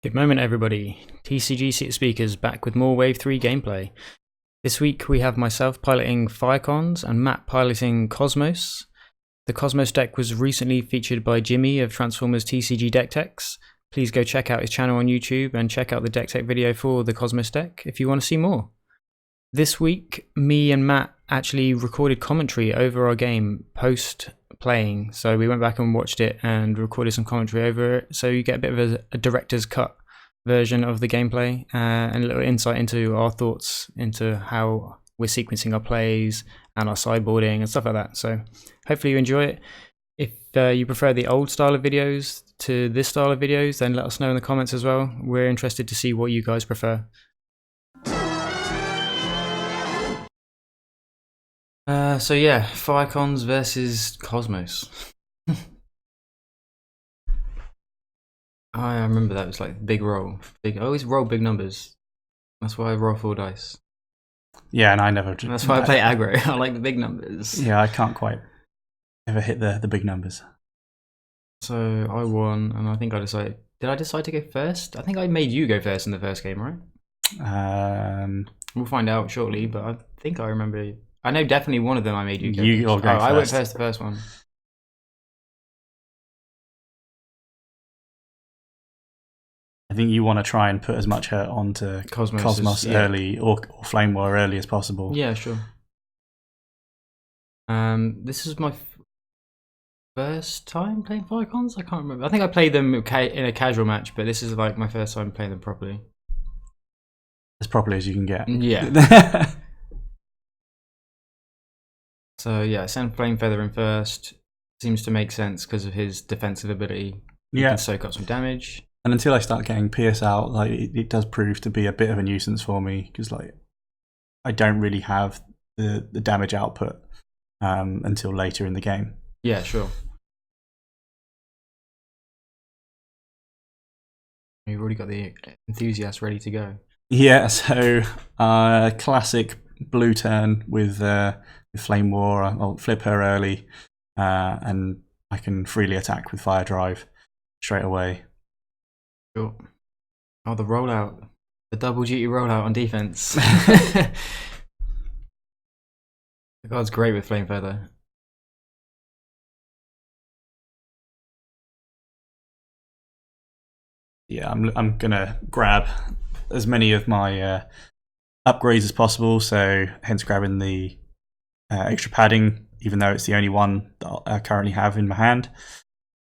Good moment, everybody. TCG Seat Speakers back with more Wave 3 gameplay. This week we have myself piloting Firecons and Matt piloting Cosmos. The Cosmos deck was recently featured by Jimmy of Transformers TCG Deck Techs. Please go check out his channel on YouTube and check out the deck tech video for the Cosmos deck if you want to see more. This week, me and Matt actually recorded commentary over our game post-playing. So we went back and watched it and recorded some commentary over it. So you get a bit of a director's cut version of the gameplay and a little insight into our thoughts into how we're sequencing our plays and our sideboarding and stuff like that. So hopefully you enjoy it. If you prefer the old style of videos to this style of videos, then let us know in the comments as well. We're interested to see what you guys prefer. So yeah, Firecons versus Cosmos. I remember that was like big roll. I always roll big numbers. That's why I roll 4 dice. Yeah, and I never. That's why I play aggro. I like the big numbers. Yeah, I can't quite ever hit the big numbers. So I won, and I think I decided. Did I decide to go first? I think I made you go first in the first game, right? We'll find out shortly, but I think I remember. I know definitely one of them I made you go first. I went first the first one. I think you want to try and put as much hurt onto Cosmos early or Flame War early as possible. Yeah, sure. This is my first time playing Firecons. I can't remember. I think I played them in a casual match, but this is like my first time playing them properly. As properly as you can get. Yeah. So yeah, send Flame Feather in first. Seems to make sense because of his defensive ability. He can soak up some damage. And until I start getting Pierce out, like it does prove to be a bit of a nuisance for me because like I don't really have the damage output until later in the game. Yeah, sure. You've already got the enthusiast ready to go. Yeah, so classic blue turn with Flame War. I'll flip her early, and I can freely attack with Fire Drive straight away. Sure. Oh, the rollout. The double duty rollout on defense. The card's great with Flame Feather. Yeah, I'm gonna grab as many of my upgrades as possible, so hence grabbing the extra padding, even though it's the only one that I currently have in my hand.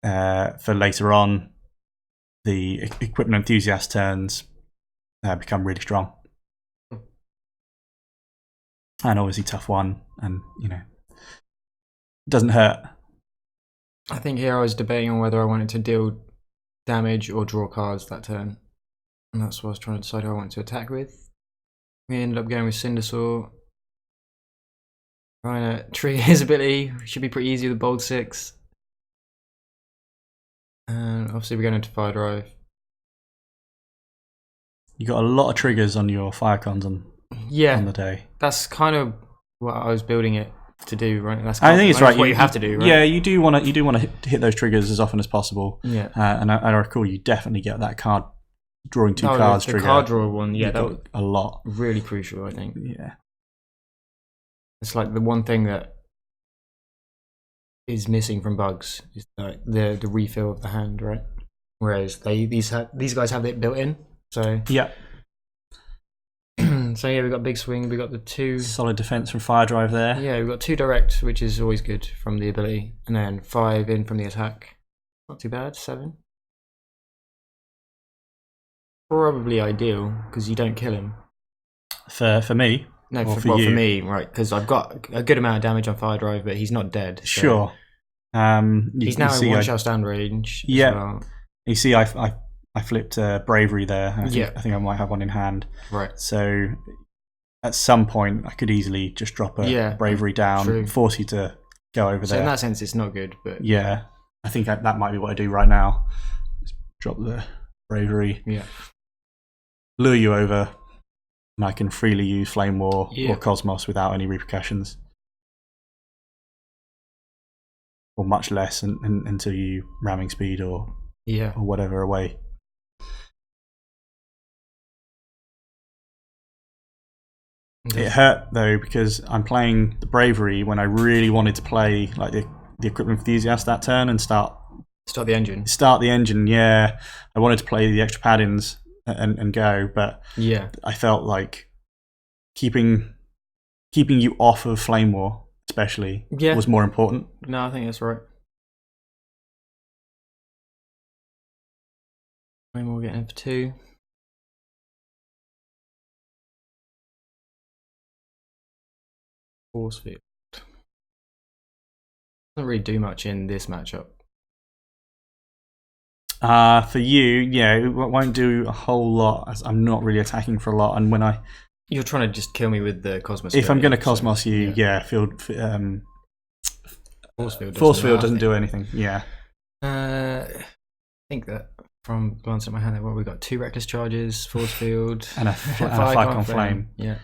For later on, the equipment enthusiast turns become really strong. And obviously tough one, and you know, it doesn't hurt. I think here I was debating on whether I wanted to deal damage or draw cards that turn. And that's what I was trying to decide who I wanted to attack with. We ended up going with Cindersaw. Trying to trigger his ability. Should be pretty easy with Bold 6. And obviously we're going into Fire Drive. You got a lot of triggers on your Firecons on the day. That's kind of what I was building it to do, right? I think it's right. What you have to do, right? Yeah, you do want to hit those triggers as often as possible. Yeah. And I recall you definitely get that card drawing 2 cards the trigger. The card draw one, yeah, that was a lot. Really crucial, I think. Yeah. It's like the one thing that is missing from bugs is like the refill of the hand, right? Whereas these guys have it built in. So yeah. So yeah, we got big swing. We got the 2 solid defense from Fire Drive there. Yeah, we got 2 direct, which is always good from the ability, and then 5 in from the attack. Not too bad. 7. Probably ideal because you don't kill him. For me. No, for me, right? Because I've got a good amount of damage on Fire Drive, but he's not dead. So sure. He's now in 1 shot stand range. Yeah. Well. You see, I flipped Bravery there. I think I might have one in hand. Right. So at some point, I could easily just drop a Bravery down, force you to go over there. So in that sense, it's not good. But yeah, I think that might be what I do right now. Just drop the Bravery. Yeah. Lure you over, and I can freely use Flame War or Cosmos without any repercussions. or much less until you ramming speed or whatever away. It hurt though because I'm playing the Bravery when I really wanted to play like the Equipment Enthusiast that turn and start the engine. Start the engine, yeah. I wanted to play the extra paddings and go, but yeah, I felt like keeping you off of Flame War, especially, was more important. No, I think that's right. Flame War getting in for 2. Force field. Doesn't really do much in this matchup. For you, it won't do a whole lot, as I'm not really attacking for a lot, and when you're trying to just kill me with the Cosmos. If I'm going to Cosmos you, field Force field doesn't do anything. Yeah. I think that from glancing at my hand, we've got 2 reckless charges, force field, and a Firecon flame. Yeah.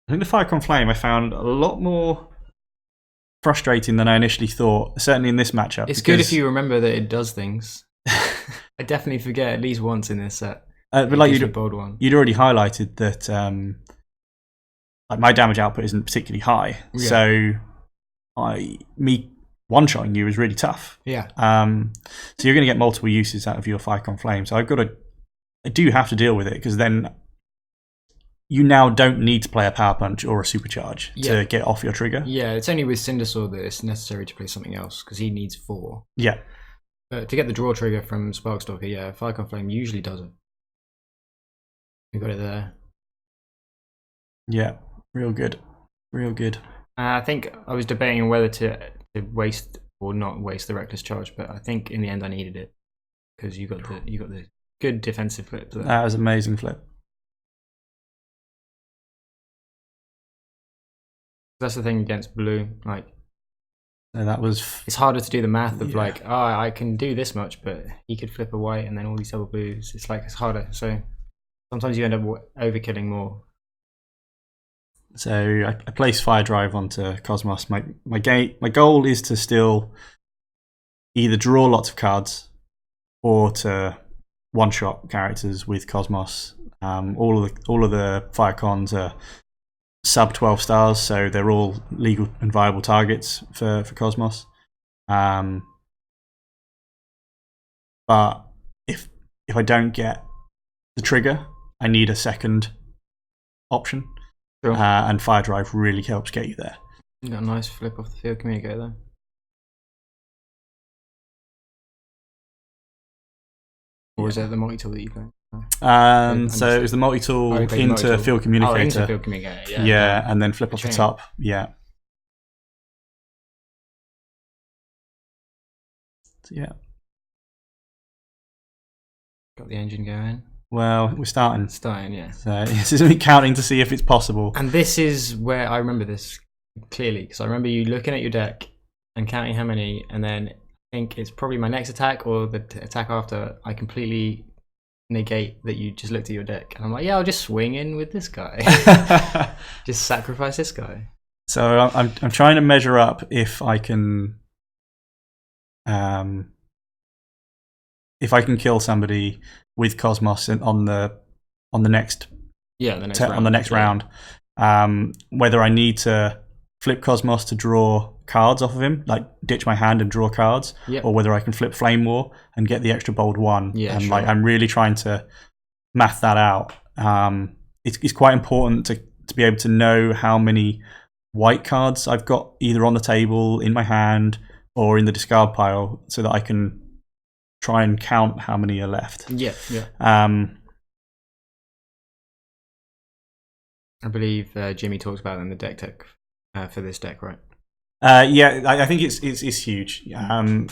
I think the Firecon flame I found a lot more frustrating than I initially thought. Certainly in this matchup. It's good if you remember that it does things. I definitely forget at least once in this set. But like you'd already highlighted that like my damage output isn't particularly high, so me one-shotting you is really tough. Yeah. So you're going to get multiple uses out of your Firecon flame. So I do have to deal with it because then you now don't need to play a power punch or a supercharge to get off your trigger. Yeah, it's only with Cindersaw that it's necessary to play something else because he needs 4. Yeah. But to get the draw trigger from Sparkstalker, Firecon flame usually does it. We got it there. Yeah, real good. I think I was debating whether to waste or not waste the reckless charge, but I think in the end I needed it because you got the good defensive flip. That was an amazing flip. That's the thing against blue. Like, it's harder to do the math of I can do this much, but he could flip a white and then all these double blues. It's harder. So sometimes you end up overkilling more. So I place Fire Drive onto Cosmos. My goal is to still either draw lots of cards or to one-shot characters with Cosmos. All of the Firecons are sub 12 stars, so they're all legal and viable targets for Cosmos. But if I don't get the trigger, I need a second option. Sure. And Fire Drive really helps get you there. You got a nice flip off the field communicator there. Or is it the multi-tool that you play? So it was the multi-tool into field communicator. Into field communicator, yeah, and then flip off the top. Yeah. So, yeah. Got the engine going. Well, we're starting. Yeah. So this is me counting to see if it's possible. And this is where I remember this clearly, because I remember you looking at your deck and counting how many, and then I think it's probably my next attack or the attack after I completely negate that you just looked at your deck, and I'm like, I'll just swing in with this guy. Just sacrifice this guy. So I'm trying to measure up if I can kill somebody with Cosmos on the next round. Whether I need to flip Cosmos to draw cards off of him, like ditch my hand and draw cards, or whether I can flip Flame War and get the extra bold 1. Like I'm really trying to math that out. It's quite important to be able to know how many white cards I've got either on the table, in my hand, or in the discard pile, so that I can try and count how many are left. I believe Jimmy talks about it in the deck tech for this deck, right? I think it's huge, and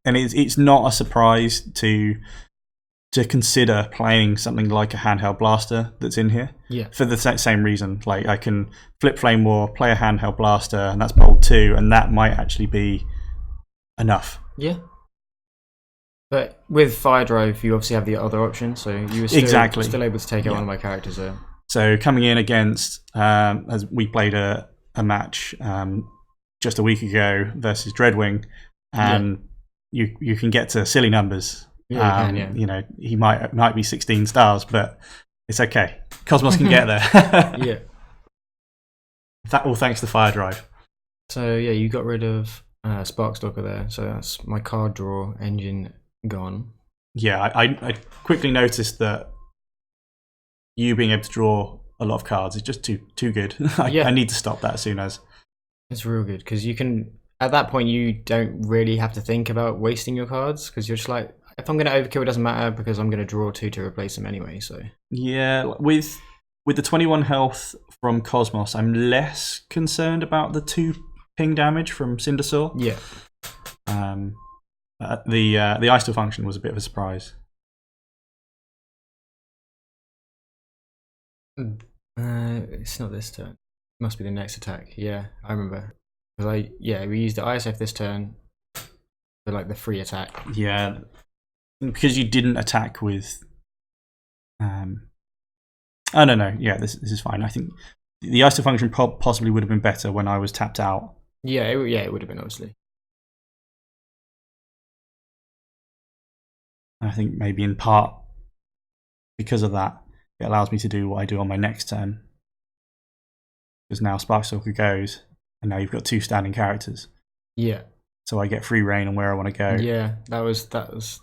it's not a surprise to consider playing something like a handheld blaster that's in here. For the same reason, like I can flip Flame War, play a handheld blaster, and that's bold 2, and that might actually be enough. But with Fire Drive, you obviously have the other option, so you were still able to take out one of my characters there. So coming in against, as we played a match just a week ago versus Dreadwing, and you can get to silly numbers. You know, he might be 16 stars, but It's okay. Cosmos can get there. Yeah. That all thanks to Fire Drive. So yeah, you got rid of Sparkstalker there, so that's my card draw engine gone. Yeah, I quickly noticed that you being able to draw a lot of cards is just too good. I need to stop that as soon as. It's real good because you can. At that point, you don't really have to think about wasting your cards because you're just like, if I'm going to overkill, it doesn't matter because I'm going to draw 2 to replace them anyway. So yeah, with the 21 health from Cosmos, I'm less concerned about the 2 ping damage from Cindersaw. Yeah. The Ice function was a bit of a surprise. It's not this turn. It must be the next attack. Yeah, I remember. Because we used the ISF this turn for like the free attack. Yeah, because you didn't attack with. Oh no, yeah, this is fine. I think the ISO function possibly would have been better when I was tapped out. Yeah, it would have been obviously. I think maybe in part because of that, it allows me to do what I do on my next turn. Because now Sparkstalker goes, and now you've got 2 standing characters. Yeah. So I get free reign on where I want to go. Yeah, that was because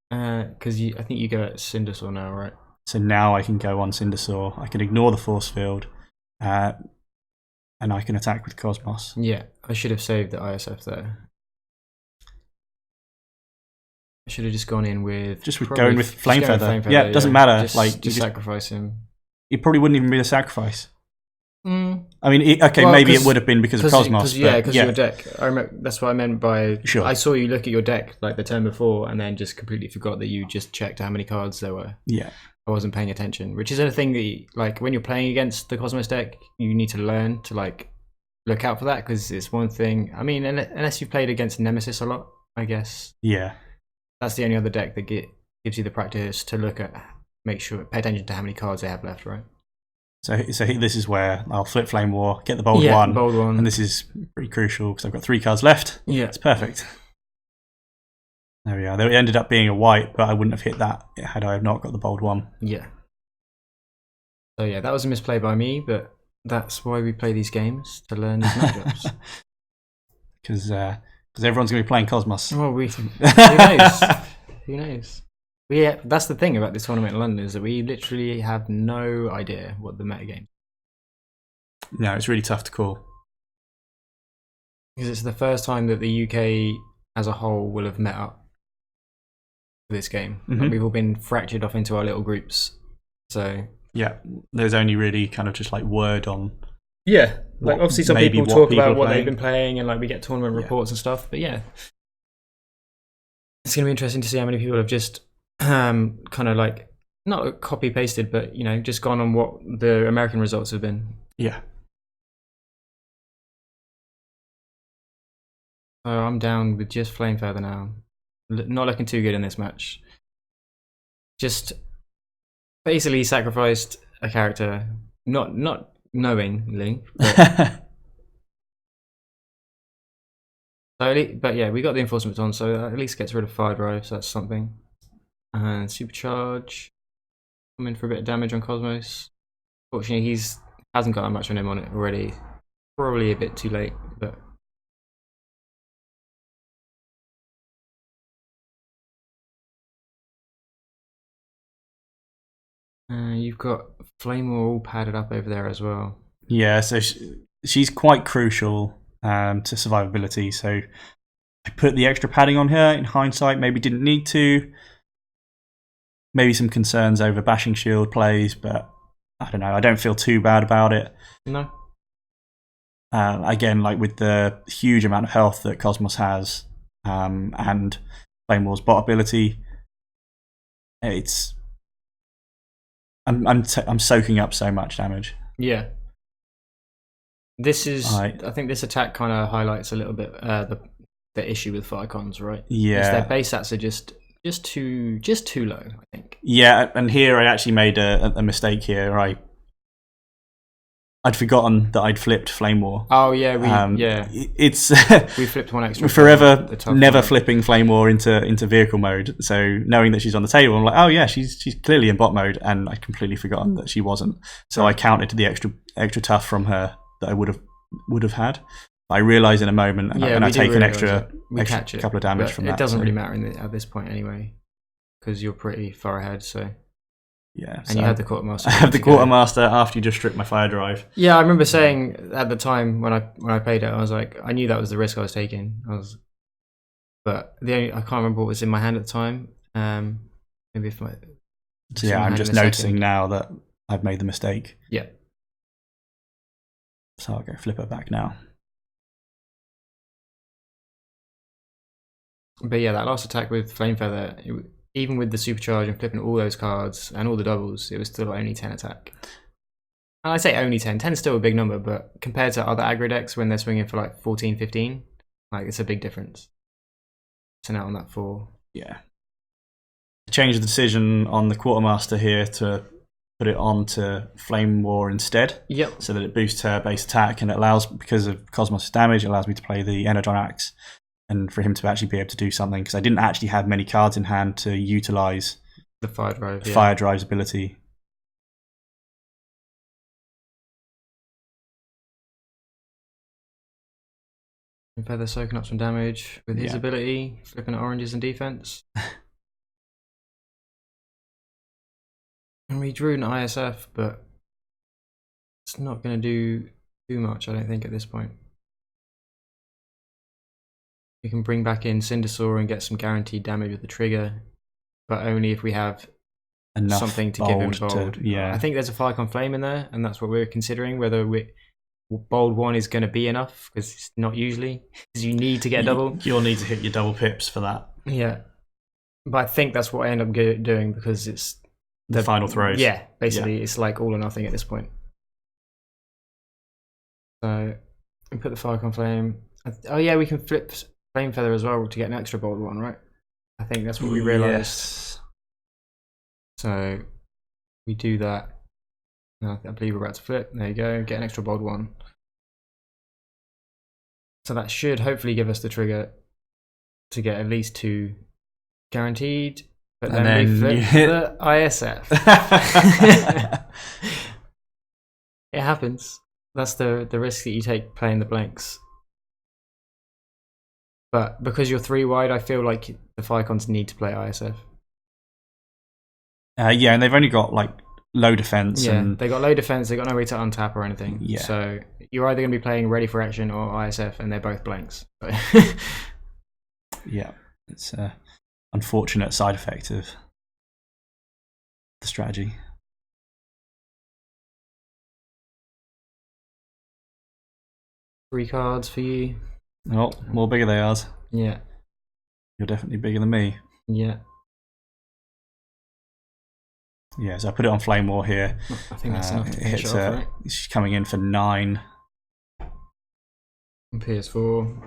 I think you go at Cindersaw now, right? So now I can go on Cindersaw. I can ignore the force field, and I can attack with Cosmos. Yeah, I should have saved the ISF there. I should have just gone in with going with Flame Feather. Yeah, it doesn't matter. Just sacrifice him. It probably wouldn't even be a sacrifice. Mm. I mean, maybe it would have been because of Cosmos. Because your deck. I remember that's what I meant by. Sure. I saw you look at your deck like the turn before, and then just completely forgot that you just checked how many cards there were. Yeah. I wasn't paying attention, which is a thing that, like, when you're playing against the Cosmos deck, you need to learn to like look out for that because it's one thing. I mean, unless you've played against Nemesis a lot, I guess. Yeah. That's the only other deck that gives you the practice to look at, pay attention to how many cards they have left, right? So this is where I'll flip Flame War, get the bold one, and this is pretty crucial because I've got 3 cards left. Yeah, it's perfect. There we are. It ended up being a white, but I wouldn't have hit that had I not got the bold one. Yeah. So yeah, that was a misplay by me, but that's why we play these games, to learn these matchups. Because everyone's going to be playing Cosmos. Well, who knows? Who knows? That's the thing about this tournament in London is that we literally have no idea what the metagame. No, it's really tough to call. Because it's the first time that the UK as a whole will have met up for this game. Mm-hmm. Like, we've all been fractured off into our little groups. So yeah, there's only really kind of just like word on. Yeah, like obviously some people talk about what they've been playing, and like we get tournament reports and stuff. But yeah, it's gonna be interesting to see how many people have just kind of like not copy pasted, but just gone on what the American results have been. Yeah. So I'm down with just Flame Feather now. Not looking too good in this match. Just basically sacrificed a character, not knowingly. But yeah, we got the enforcement on, so that at least gets rid of Fire Drive, so that's something. And Supercharge, coming for a bit of damage on Cosmos. Fortunately, he hasn't got that much on him on it already. Probably a bit too late, but. You've got Flame War all padded up over there as well. Yeah, so she's quite crucial to survivability. So I put the extra padding on her. In hindsight, maybe didn't need to. Maybe some concerns over Bashing Shield plays, but I don't know. I don't feel too bad about it. No. Again, like with the huge amount of health that Cosmos has, and Flame War's bot ability, I'm soaking up so much damage. Yeah. This is. I think this attack kind of highlights a little bit the issue with Firecons, right? Yeah. Their base stats are just too low, I think. Yeah, and here I actually made a mistake here. I'd forgotten that I'd flipped Flame War. Oh yeah, It's we flipped one extra. Forever never flipping Flame War into vehicle mode. So knowing that she's on the table, I'm like, oh yeah, she's clearly in bot mode, and I'd completely forgotten that she wasn't. So I counted the extra tough from her that I would have had. I realise in a moment, and I take an extra couple of damage from that. It doesn't really matter at this point anyway, because you're pretty far ahead. So. Yeah, and you had the quartermaster. I have the quartermaster after you just stripped my fire drive. Yeah, I remember saying at the time when I played it, I was like, I knew that was the risk I was taking. But I can't remember what was in my hand at the time. Maybe if my. So yeah, I'm just noticing now that I've made the mistake. Yeah. So I'll go flip her back now. But yeah, that last attack with Flame Feather. Even with the supercharge and flipping all those cards and all the doubles, it was still only 10 attack. And I say only 10. 10 is still a big number, but compared to other aggro decks when they're swinging for like 14, 15, like it's a big difference. So now on that 4. Yeah. Change the decision on the quartermaster here to put it on to Flame War instead. Yep. So that it boosts her base attack, and it allows, because of Cosmos' damage, it allows me to play the Energon Axe. And for him to actually be able to do something, because I didn't actually have many cards in hand to utilise the fire drive, fire drive's ability. And Feather soaking up some damage with his ability, flipping at oranges in defense. And we drew an ISF, but it's not going to do too much, I don't think, at this point. We can bring back in Cindersaur and get some guaranteed damage with the trigger, but only if we have enough something to give him bold. Yeah, I think there's a Firecon Flame in there, and that's what we're considering, whether bold 1 is going to be enough, because it's not usually, because you need to get a double. You'll need to hit your double pips for that. Yeah, but I think that's what I end up doing, because it's the final throws. Yeah, basically it's like all or nothing at this point. So we put the Firecon Flame. Oh yeah, we can flip Flame Feather as well to get an extra bold 1, right? I think that's what we realised. Yes. So we do that. I believe we're about to flip. There you go. Get an extra bold 1. So that should hopefully give us the trigger to get at least 2 guaranteed. But then we flip the ISF. It happens. That's the risk that you take playing the blanks. But because you're 3 wide, I feel like the Firecons need to play ISF. Yeah, and they've only got like low defense. Yeah, and they got low defense. They got no way to untap or anything. Yeah. So you're either going to be playing Ready for Action or ISF, and they're both blanks. So. Yeah, it's an unfortunate side effect of the strategy. Three cards for you. Oh, more bigger they are. Yeah. You're definitely bigger than me. Yeah. Yeah, so I put it on Flame War here. I think that's enough to finish off, right? She's coming in for 9. And PS4.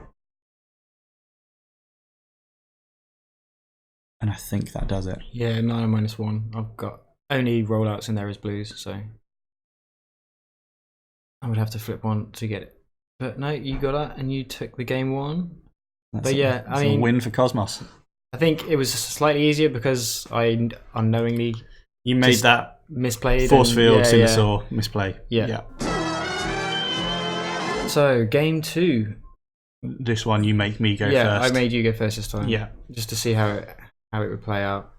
And I think that does it. Yeah, 9 and -1. I've got only rollouts in there as blues, so I would have to flip 1 to get it. But no, you got that, and you took the game 1. That's a win for Cosmos. I think it was slightly easier because I unknowingly made that misplayed. Force field, Cindersaur misplay. Yeah. So game 2. This one you make me go first. Yeah, I made you go first this time. Yeah, just to see how it would play out.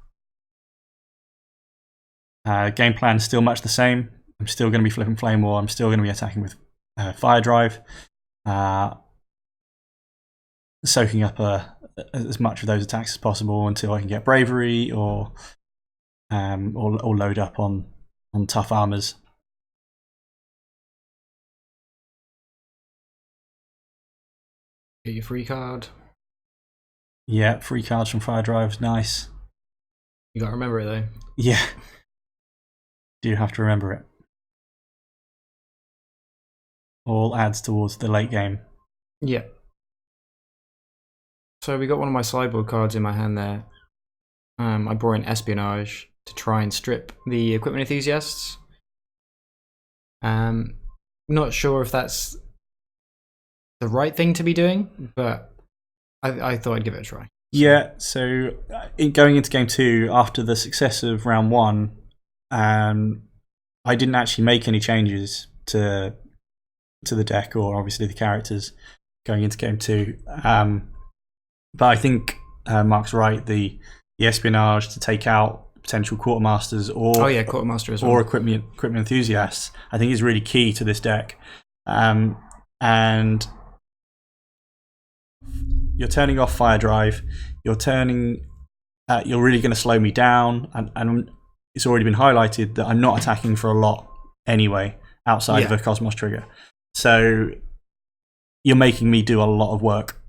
Game plan is still much the same. I'm still going to be flipping Flame War. I'm still going to be attacking with Fire Drive, soaking up as much of those attacks as possible until I can get Bravery or load up on tough armors. Get your free card. Yeah, free cards from Fire Drive. Nice. You gotta remember it though. Yeah. Do have to remember it. All adds towards the late game. Yeah. So we got one of my sideboard cards in my hand there. I brought in Espionage to try and strip the equipment enthusiasts. not sure if that's the right thing to be doing, but I thought I'd give it a try. Yeah, so going into game 2, after the success of round 1, I didn't actually make any changes to the deck or obviously the characters going into game 2. But I think Mark's right. The espionage to take out potential quartermasters or quartermaster as well, or equipment enthusiasts, I think is really key to this deck. And you're turning off Fire Drive. You're really going to slow me down, and it's already been highlighted that I'm not attacking for a lot anyway outside of a Cosmos trigger. So you're making me do a lot of work.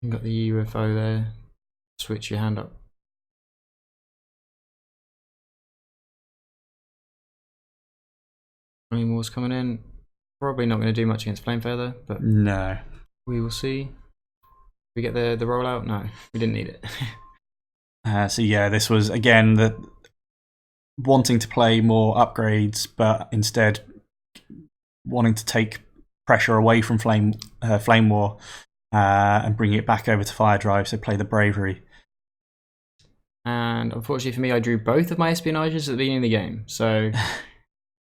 You got the UFO there. Switch your hand up. Any more's coming in. Probably not going to do much against Flame Feather, but no, we will see. We get the rollout? No, we didn't need it. So yeah, this was again the wanting to play more upgrades, but instead wanting to take pressure away from Flame War and bring it back over to Fire Drive. So play the Bravery. And unfortunately for me, I drew both of my espionages at the beginning of the game. So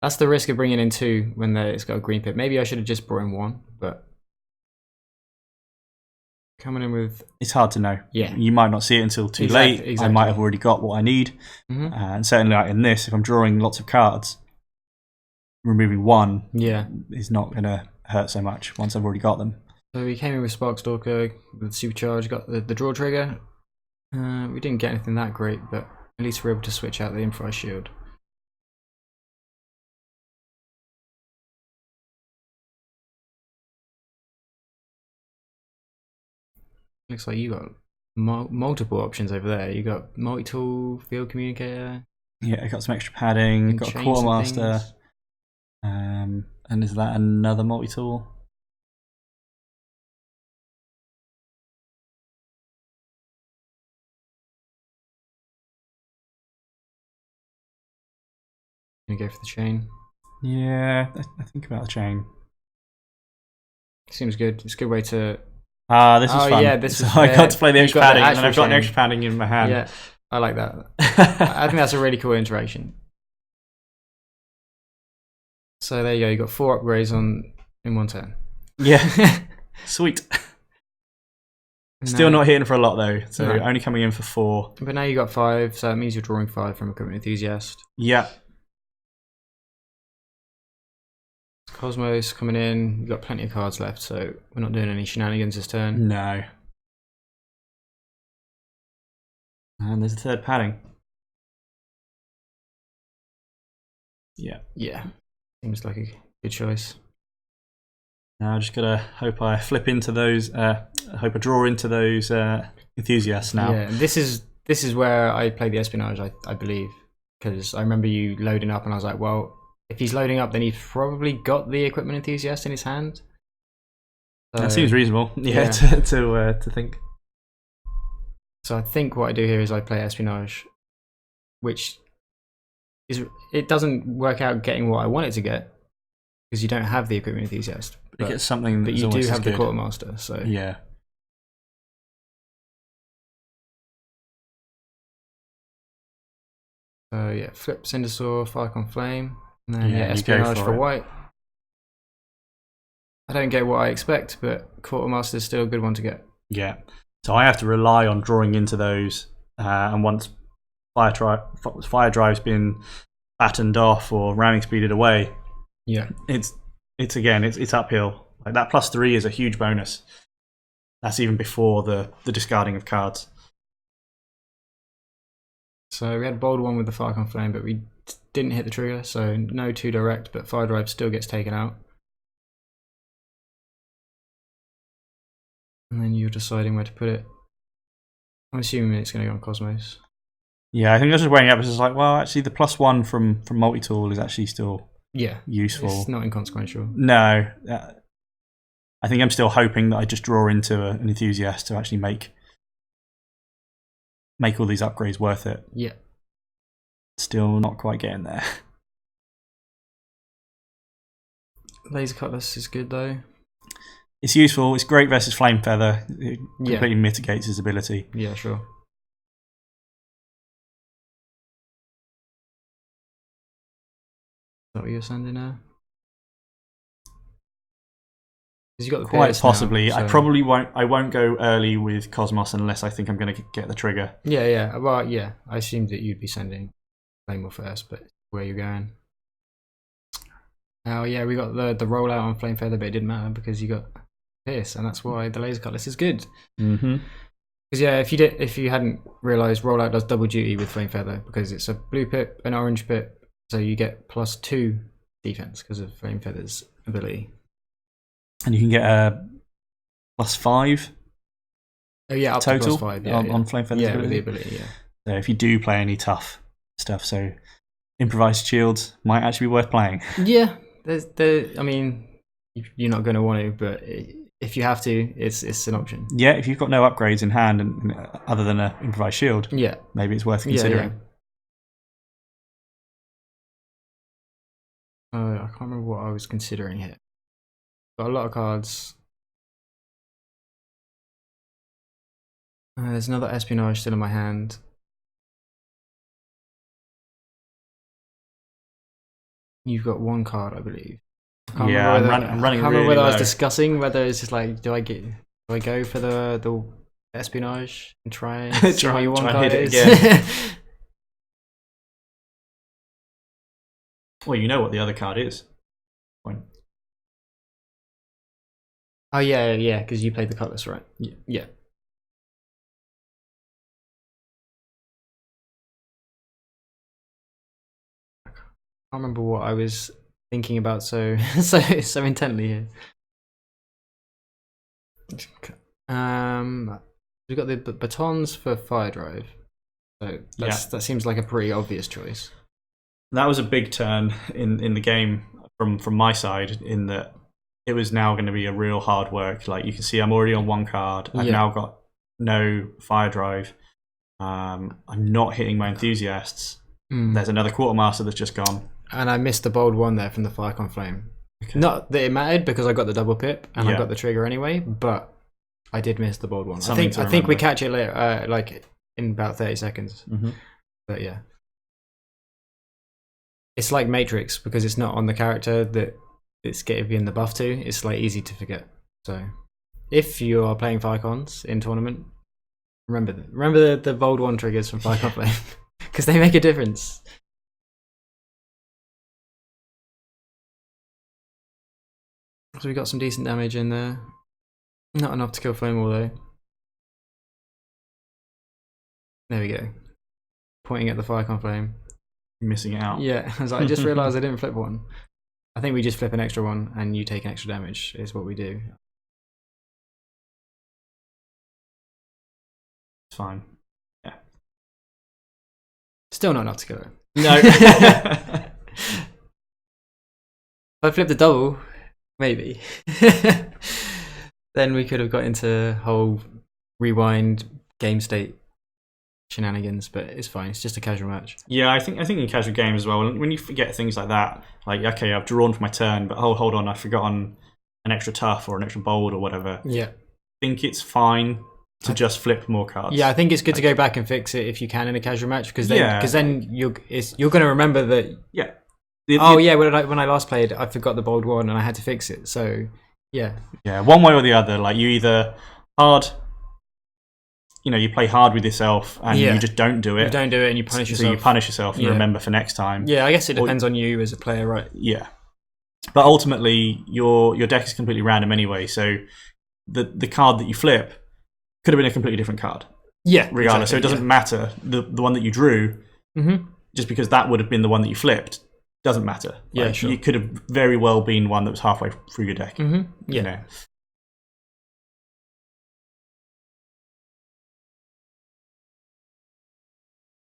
that's the risk of bringing in 2 when it's got a green pit. Maybe I should have just brought in 1, but coming in with... It's hard to know. Yeah. You might not see it until too late. Exactly. I might have already got what I need. And certainly like in this, if I'm drawing lots of cards, removing 1 is not going to hurt so much once I've already got them. So we came in with Sparkstalker, with Supercharge, got the draw trigger. We didn't get anything that great, but at least we're able to switch out the Infrared Shield. Looks like you got multiple options over there. You got multi-tool, field communicator. Yeah, I got some extra padding. Got a quartermaster. And is that another multi-tool? Gonna go for the chain. Yeah, I think about the chain. Seems good. It's a good way to. This is fun. Yeah, I got to play the extra padding, and I've got an extra padding in my hand. Yeah, I like that. I think that's a really cool interaction. So there you go. You got 4 upgrades in 1 turn. Yeah, sweet. Still not hitting for a lot though, so only coming in for 4. But now you got 5, so that means you're drawing 5 from Equipment Enthusiast. Yeah. Cosmos coming in. You've got plenty of cards left, so we're not doing any shenanigans this turn. No. And there's a 3rd padding. Yeah. Yeah. Seems like a good choice. Now I just gotta hope I flip into those. Hope I draw into those enthusiasts now. Yeah. This is where I play the espionage, I believe, because I remember you loading up, and I was like, well, if he's loading up, then he's probably got the Equipment Enthusiast in his hand. So, that seems reasonable. Yeah. To think. So I think what I do here is I play espionage, which is, it doesn't work out getting what I want it to get because you don't have the Equipment Enthusiast. But it gets something, but you do have the Quartermaster. So yeah. So yeah, flip Cindersaw, Firecon Flame, and then espionage for white. I don't get what I expect, but Quartermaster is still a good one to get. Yeah. So I have to rely on drawing into those, and once Fire Drive's been battened off or ramming speeded away, it's uphill. Like that +3 is a huge bonus. That's even before the discarding of cards. So we had a bold one with the Firecon Flame, but we didn't hit the trigger, so no 2 direct, but Fire Drive still gets taken out. And then you're deciding where to put it. I'm assuming it's going to go on Cosmos. Yeah, I think I was just weighing up. It's just like, well, actually, the +1 from multi-tool is actually still useful. It's not inconsequential. No. I think I'm still hoping that I just draw into an enthusiast to actually make all these upgrades worth it. Yeah. Still not quite getting there. Laser Cutlass is good though. It's useful. It's great versus Flame Feather. It completely mitigates his ability. Yeah, sure. Is that what you're sending now? Because you got the Quite possibly. Now, so. I won't go early with Cosmos unless I think I'm going to get the trigger. Yeah. Well, yeah. I assumed that you'd be sending Flame first, but where you're going? Oh yeah, we got the rollout on Flame Feather, but it didn't matter because you got Pierce, and that's why the Laser Cutlass is good. Because if you hadn't realised, rollout does double duty with Flame Feather because it's a blue pip, an orange pip, so you get +2 defense because of Flame Feather's ability. And you can get a +5. Oh yeah, up total to +5 on Flame Feather's ability. With the ability. Yeah. So if you do play any tough stuff, so improvised shields might actually be worth playing. Yeah, I mean, you're not going to want to, but if you have to, it's an option. Yeah, if you've got no upgrades in hand and other than an improvised shield, maybe it's worth considering. I can't remember what I was considering here. Got a lot of cards. There's another Espionage still in my hand. You've got one card, I believe. I'm running. I can't remember whether I was discussing whether it's just like, do I go for the Espionage and try and see what your one card is? Again. Well, you know what the other card is. Point. Oh yeah, because you played the Cutlass, right? Yeah. I can't remember what I was thinking about so intently here. We've got the batons for Fire Drive, so that seems like a pretty obvious choice. That was a big turn in the game from my side, in that it was now going to be a real hard work. Like you can see, I'm already on one card. I've now got no Fire Drive. I'm not hitting my enthusiasts. There's another Quartermaster that's just gone. And I missed the bold one there from the Firecon Flame. Okay. Not that it mattered because I got the double pip and I got the trigger anyway, but I did miss the bold one. I think we catch it later, like in about 30 seconds. But yeah. It's like Matrix because it's not on the character that it's giving the buff to. It's like easy to forget. So if you are playing Firecons in tournament, remember the bold one triggers from Firecon Flame because they make a difference. So we got some decent damage in there. Not enough to kill Flame Wall though. There we go. Pointing at the Firecon Flame. Missing out. Yeah, I just realised I didn't flip one. I think we just flip an extra one and you take extra damage is what we do. It's fine. Yeah. Still not enough to kill it. No. If I flipped a double, maybe. Then we could have got into whole rewind game state shenanigans, but it's fine. It's just a casual match. Yeah, I think in casual games as well, when you forget things like that, like okay, I've drawn for my turn, but hold on, I've forgotten an extra tough or an extra bold or whatever. Yeah, I think it's fine to just flip more cards. Yeah, I think it's good to go back and fix it if you can in a casual match because then you're going to remember that. Yeah. When I last played, I forgot the bold one and I had to fix it. So yeah. Yeah, one way or the other. Like you either you play hard with yourself and you just don't do it. You don't do it and you punish yourself. So you punish yourself and remember for next time. Yeah, I guess it depends on you as a player, right? Yeah. But ultimately, your deck is completely random anyway. So the card that you flip could have been a completely different card. Yeah, regardless. So it doesn't matter. The one that you drew, just because that would have been the one that you flipped, doesn't matter. Yeah, sure. You could have very well been one that was halfway through your deck. Yeah. You know.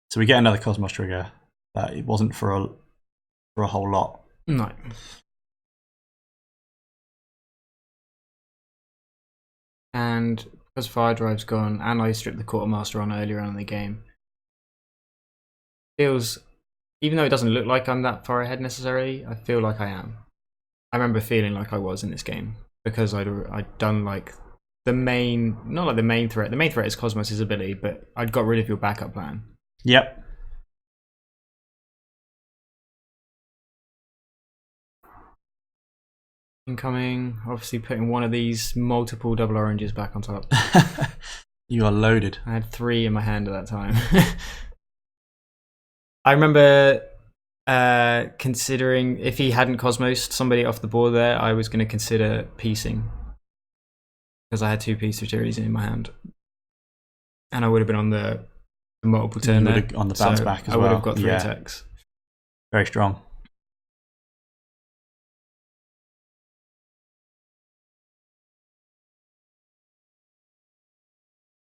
So we get another Cosmos trigger. It wasn't for a whole lot. No. And because Fire Drive's gone, and I stripped the Quartermaster on earlier on in the game, feels, even though it doesn't look like I'm that far ahead necessarily, I feel like I am. I remember feeling like I was in this game because I'd done like the main, not like the main threat. The main threat is Cosmos' ability, but I'd got rid of your backup plan. Yep. Incoming, obviously putting one of these multiple double oranges back on top. You are loaded. I had 3 in my hand at that time. I remember considering if he hadn't Cosmos somebody off the board there, I was going to consider piecing because I had 2 piece Vitalities in my hand, and I would have been on the multiple turn there on the bounce back as well. I would have got 3 attacks. Very strong.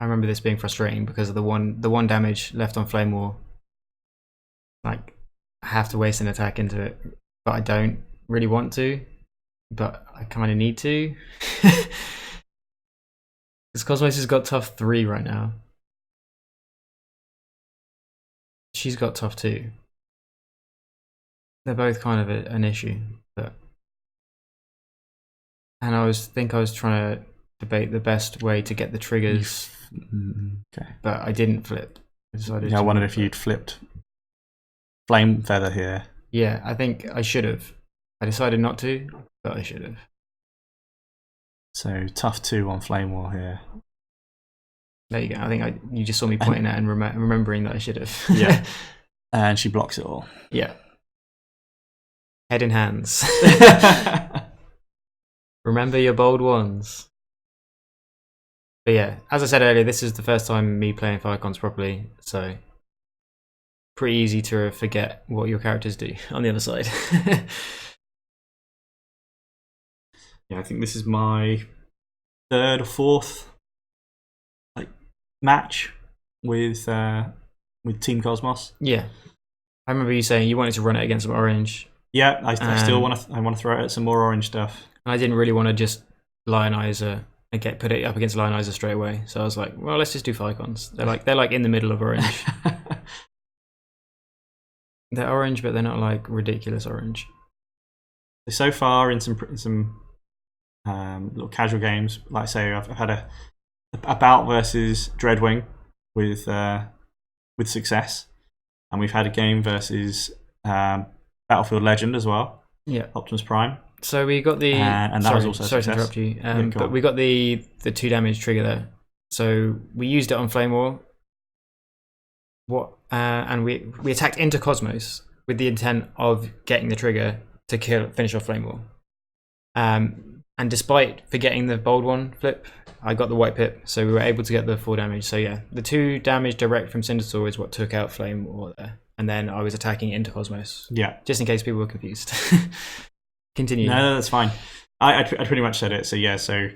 I remember this being frustrating because of the one damage left on Flame War. Like, I have to waste an attack into it, but I don't really want to, but I kind of need to. Because Cosmos has got tough 3 right now. She's got tough 2. They're both kind of an issue, and I was trying to debate the best way to get the triggers. Okay. But I didn't flip. I wondered if you'd flipped Flame Feather here. Yeah, I think I should have. I decided not to, but I should have. So tough 2 on Flame War here. There you go. I think you just saw me pointing at and remembering that I should have. Yeah. And she blocks it all. Yeah. Head in hands. Remember your bold ones. But yeah, as I said earlier, this is the first time me playing Firecons properly, so pretty easy to forget what your characters do on the other side. Yeah, I think this is my 3rd or 4th match with Team Cosmos. Yeah, I remember you saying you wanted to run it against some orange. Yeah, I still want to throw it at some more orange stuff. And I didn't really want to just Lionizer and put it up against Lionizer straight away. So I was like, well, let's just do Firecons. They're like in the middle of orange. They're orange, but they're not like ridiculous orange. So far in some little casual games, like I say, I've had a bout versus Dreadwing with success, and we've had a game versus Battlefield Legend as well. Yeah, Optimus Prime. So we got the and that was also sorry to interrupt you, but we got the 2 damage trigger there. So we used it on Flame War. And we attacked into Cosmos with the intent of getting the trigger to finish off Flame War. And despite forgetting the bold one flip, I got the white pip, so we were able to get the 4 damage. So yeah, the 2 damage direct from Cindersaur is what took out Flame War there. And then I was attacking into Cosmos. Yeah. Just in case people were confused. Continue. No, that's fine. I pretty much said it. So yeah, so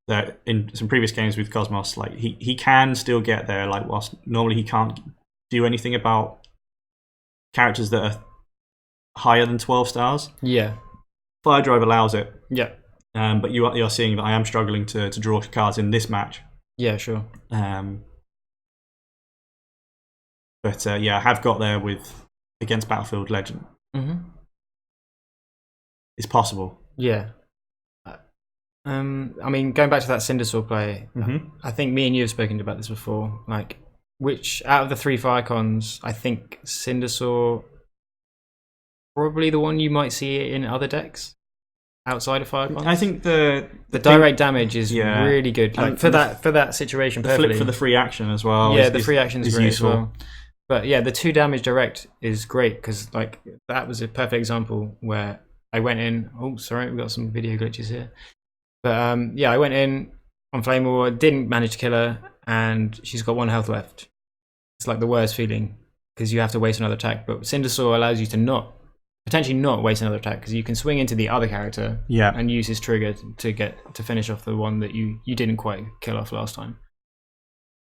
that in some previous games with Cosmos, like he can still get there, like whilst normally he can't do anything about characters that are higher than 12 stars. Yeah. Fire Drive allows it. Yeah. But you are seeing that I am struggling to draw cards in this match. Yeah, sure. But yeah, I have got there against Battlefield Legend. Mm-hmm. It's possible. Yeah. I mean, going back to that Cindersaur play, I think me and you have spoken about this before. Like, which out of the 3 Firecons, I think Cindersaur probably the one you might see in other decks outside of Firecons. I think the direct damage is really good, like for that situation. The perfectly. flip for the free action as well. Yeah, the free action is great useful. as well. But yeah, the 2 damage direct is great because like that was a perfect example where I went in. Oh, sorry, we've got some video glitches here. But yeah, I went in on Flame War, didn't manage to kill her, and she's got 1 health left. It's like the worst feeling because you have to waste another attack. But Cindersaur allows you to potentially not waste another attack because you can swing into the other character and use his trigger to finish off the one that you didn't quite kill off last time.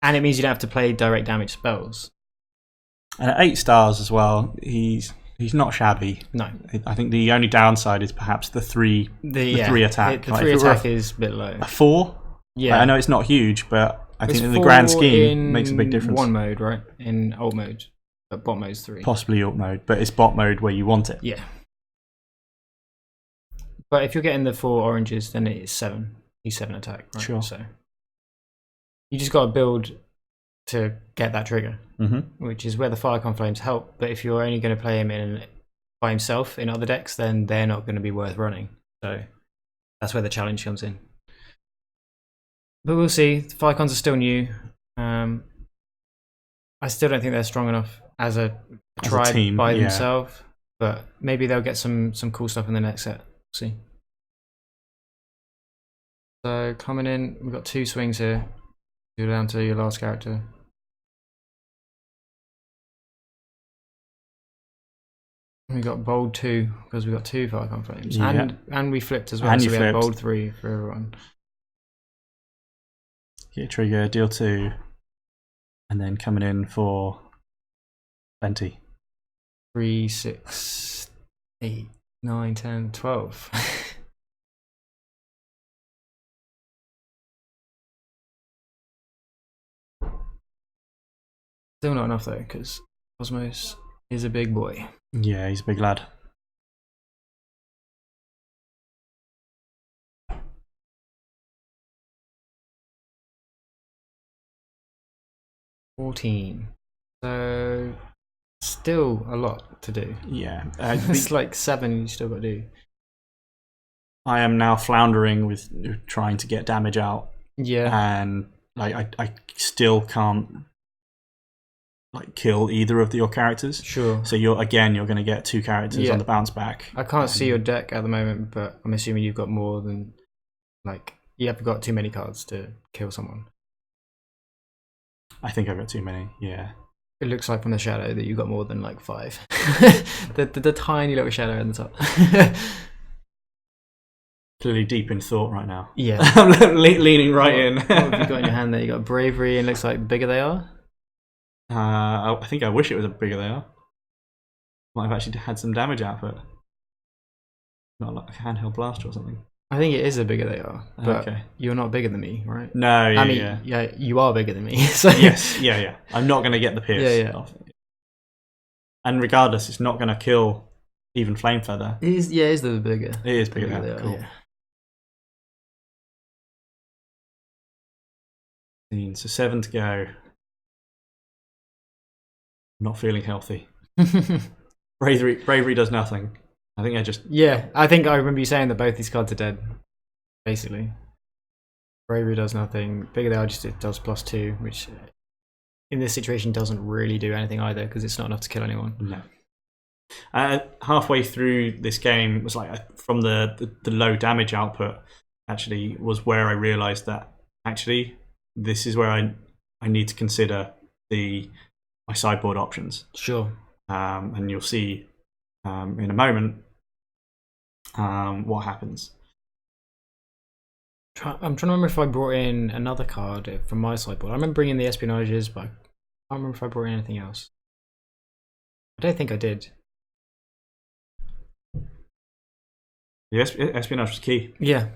And it means you don't have to play direct damage spells. And at 8 stars as well, he's not shabby. No, I think the only downside is perhaps the 3 attack. The 3 attack is a bit low. A 4? Yeah, I know it's not huge, but I think in the grand scheme makes a big difference. 1 mode, right? In alt mode, but bot mode's 3. Possibly alt mode, but it's bot mode where you want it. Yeah. But if you're getting the 4 oranges, then it's 7. He's 7 attack, right? Sure. So you just got to build to get that trigger, which is where the Firecon Flames help. But if you're only going to play him by himself in other decks, then they're not going to be worth running. So that's where the challenge comes in. But we'll see. The Firecons are still new. I still don't think they're strong enough as a tribe team, by themselves. But maybe they'll get some cool stuff in the next set. We'll see. So coming in, we've got 2 swings here. Go down to your last character. We got bold 2 because we got 2 Firecon Flames, and we flipped as well. And so we flipped. had bold 3 for everyone. Get trigger, deal 2, and then coming in for plenty. 3, 6, 8, 9, 10, 12. Still not enough though, because Cosmos is a big boy. Yeah, he's a big lad. $14. So still a lot to do. Yeah. It's like 7 you still got to do. I am now floundering with trying to get damage out. Yeah. And like I still can't like kill either of your characters. Sure. So you're going to get 2 characters on the bounce back. I can't see your deck at the moment, but I'm assuming you've got more than you haven't got too many cards to kill someone. I think I've got too many. Yeah. It looks like from the shadow that you've got more than 5. the tiny little shadow in the top. Clearly deep in thought right now. Yeah. I'm leaning right in. What have you got in your hand there? You got bravery, and it looks like the bigger they are. I think I wish it was a bigger they are. Might have actually had some damage output. Not like a handheld blaster or something. I think it is the bigger they are, but okay. You're not bigger than me, right? No, yeah, I mean, yeah, you are bigger than me. So. Yes, yeah. I'm not going to get the pierce off. And regardless, it's not going to kill even Flame Feather. It is, it is the bigger. It is bigger than that. Cool. Yeah. So 7 to go. Not feeling healthy. Bravery does nothing. I think I think I remember you saying that both these cards are dead. Basically, bravery does nothing. Bigger they are, it does +2, which in this situation doesn't really do anything either because it's not enough to kill anyone. No. Halfway through this game was like from the low damage output. Actually, was where I realised that actually this is where I need to consider my sideboard options. Sure. And you'll see in a moment what happens. I'm trying to remember if I brought in another card from my sideboard. I remember bringing the Espionages, but I can't remember if I brought in anything else. I don't think I did. The Espionage was key. Yeah.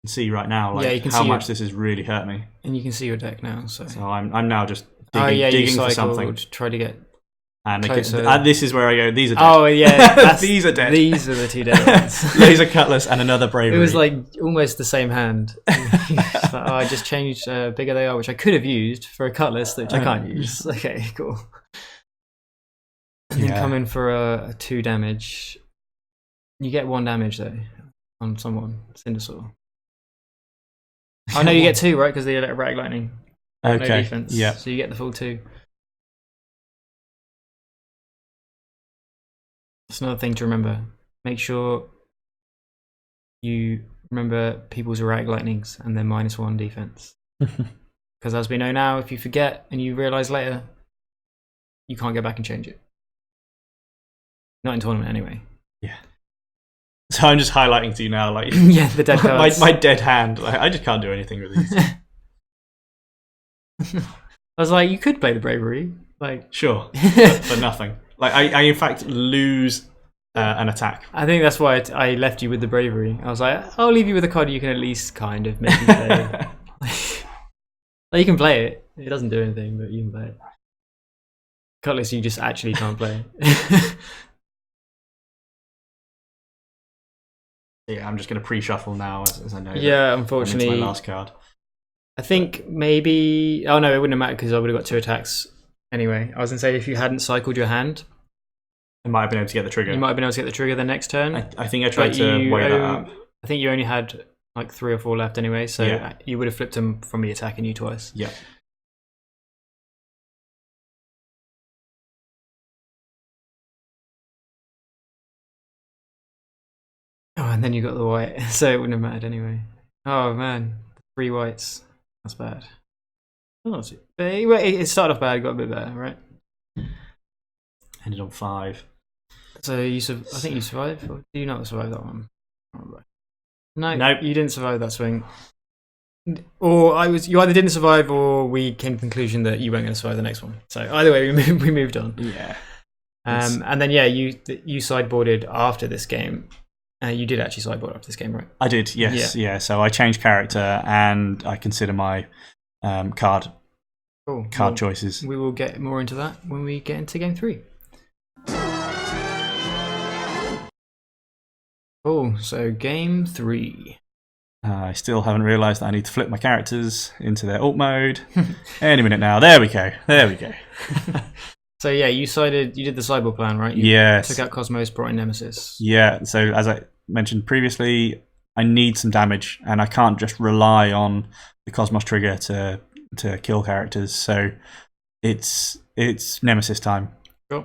You can see right now how much this has really hurt me. And you can see your deck now. So I'm now just digging for something. Try to get. And this is where I go. These are dead. Oh yeah, these are dead. These are the 2 dead ones. Laser Cutlass and another Bravery. It was like almost the same hand. I just changed bigger they are, which I could have used for a Cutlass, which I can't use. Okay, cool. And then come in for a 2 damage. You get 1 damage though on someone. Cindersaw. I know you get 2, right? Because they let Rag Lightning. Okay. No defense. Yeah. So you get the full 2. That's another thing to remember. Make sure you remember people's Rag Lightnings and their -1 defense. Because as we know now, if you forget and you realise later, you can't go back and change it. Not in tournament anyway. Yeah. So I'm just highlighting to you now, yeah, the dead cards. my dead hand. I just can't do anything with these. I was like, you could play the Bravery, sure, but nothing. I in fact lose an attack. I think that's why I left you with the Bravery. I was like, I'll leave you with a card you can at least kind of maybe play. You can play it. It doesn't do anything, but you can play it. Cutlass, you just actually can't play. Yeah, I'm just going to pre-shuffle now as I know. Yeah, unfortunately. It's my last card. I think maybe... Oh, no, it wouldn't have mattered because I would have got 2 attacks anyway. I was going to say, if you hadn't cycled your hand... I might have been able to get the trigger. You might have been able to get the trigger the next turn. I think I tried to weigh that up. I think you only had like 3 or 4 left anyway, so Yeah. you would have flipped him from me attacking you twice. Yeah. Oh, and then you got the white, so it wouldn't have mattered anyway. Oh man, 3 whites. That's bad. Oh, but it started off bad, got a bit better, right? Ended on 5. So I think you survived, or did you not survive that one? No, Nope. You didn't survive that swing. Or you either didn't survive, or we came to the conclusion that you weren't going to survive the next one. So either way, we moved on. Yeah. And then you sideboarded after this game. You did actually sideboard after this game, right? I did, yes. Yeah. So I changed character and I consider my card choices. We will get more into that when we get into game 3. Cool. So game 3. I still haven't realised that I need to flip my characters into their alt mode. Any minute now. There we go. So yeah, you did the sideboard plan, right? Yes. Took out Cosmos, brought in Nemesis. Yeah, so as I mentioned previously, I need some damage, and I can't just rely on the Cosmos trigger to kill characters. So it's Nemesis time. Sure.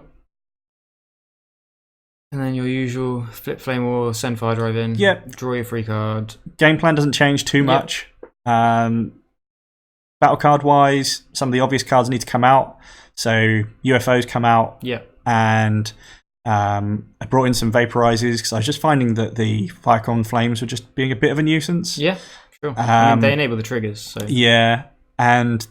And then your usual flip flame war, send fire drive in. Yep. Draw your free card. Game plan doesn't change too much. Battle card wise, some of the obvious cards need to come out. So UFOs come out. Yeah. And I brought in some vaporizers because I was just finding that the Firecon flames were just being a bit of a nuisance. Yeah, sure. I mean, they enable the triggers. So. Yeah, and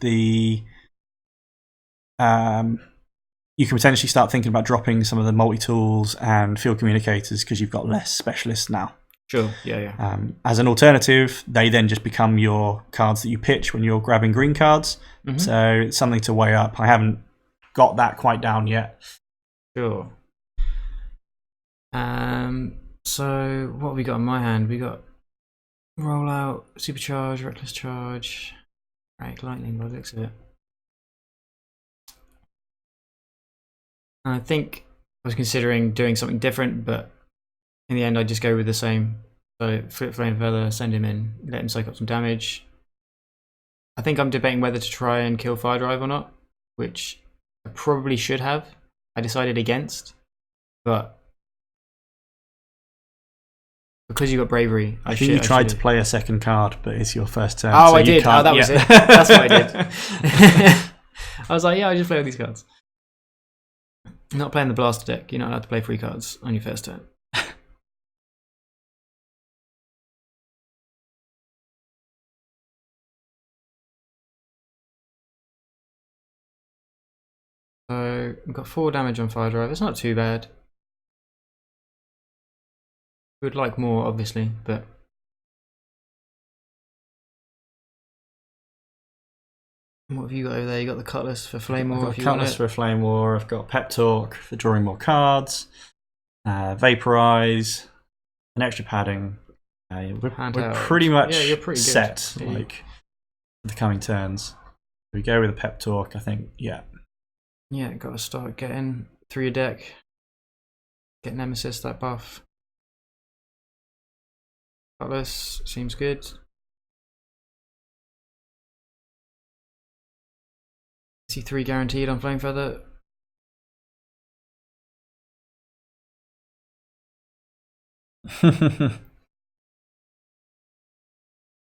you can potentially start thinking about dropping some of the multi-tools and field communicators because you've got less specialists now. Sure, yeah. As an alternative, they then just become your cards that you pitch when you're grabbing green cards. Mm-hmm. So it's something to weigh up. I haven't got that quite down yet. Sure. So what have we got in my hand? We got rollout, supercharge, reckless charge, right, lightning by the looks of it. And I think I was considering doing something different, but in the end I just go with the same. So flip flame feather, send him in, let him soak up some damage. I think I'm debating whether to try and kill fire drive or not, which I probably should have. I decided against, but because you got bravery, I think you tried to play a second card, but it's your first turn. Oh, so I did. Oh, that was it. That's what I did. I was like, yeah, I just play all these cards. I'm not playing the blaster deck. You're not allowed to play 3 cards on your first turn. So we've got 4 damage on fire drive. It's not too bad. Would like more, obviously, but what have you got over there? You got the Cutlass for Flame War. I've got Cutlass for Flame War. I've got Pep Talk for drawing more cards. Vaporize, an extra padding. We're pretty much set like for the coming turns. We go with a Pep Talk, I think. Yeah, got to start getting through your deck. Get Nemesis, that buff. Cutlass seems good. See 3 guaranteed on Flame Feather.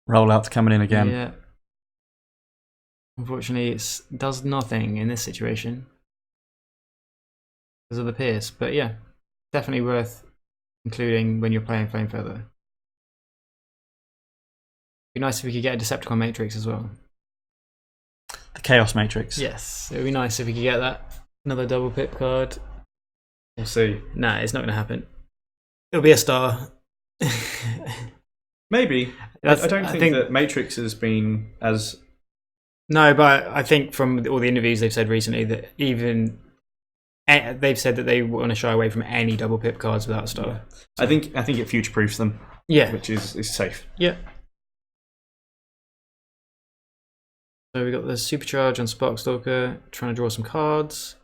Rollout's coming in again. Yeah. Unfortunately, it does nothing in this situation because of the Pierce. But yeah, definitely worth including when you're playing Flame Feather. It'd be nice if we could get a Decepticon Matrix as well. The Chaos Matrix. Yes, it would be nice if we could get that. Another double pip card. We'll see. Nah, it's not going to happen. It'll be a star. Maybe. I don't think that Matrix has been as... No, but I think from all the interviews they've said recently that even... They've said that they want to shy away from any double pip cards without a star. Yeah. So I think it future-proofs them. Yeah. which is safe. Yeah. So we got the Supercharge on Sparkstalker, trying to draw some cards.